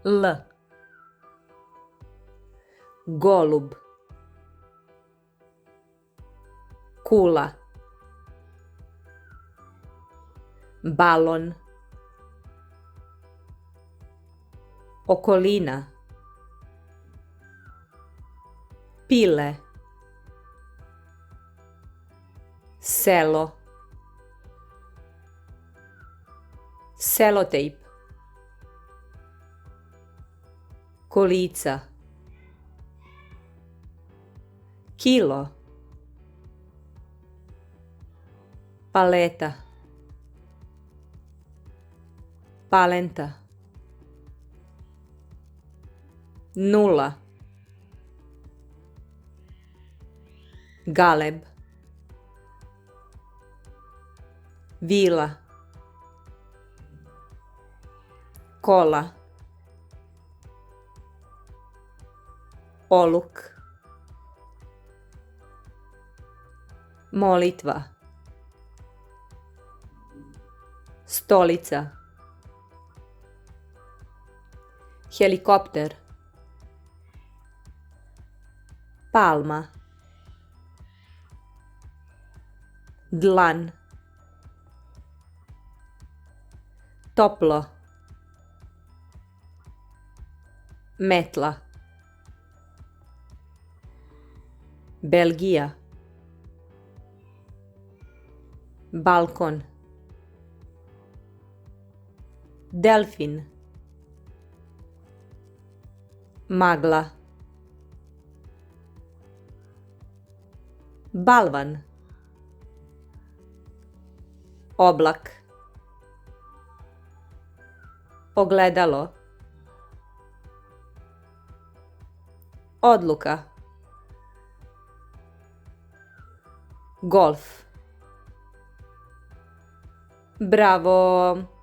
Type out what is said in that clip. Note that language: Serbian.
L. Golub. Kula. Balon. Okolina. Pile. Selo. Selotejp. Kolica. Kilo. Paleta. Palenta. Nula. Galeb. Vila. Kola. Oluk. Molitva. Stolica. Helikopter. Palma. Dlan. Toplo. Metla. Belgija. Balkon. Delfin. Magla. Balvan. Oblak. Ogledalo. Odluka. Golf. Bravo!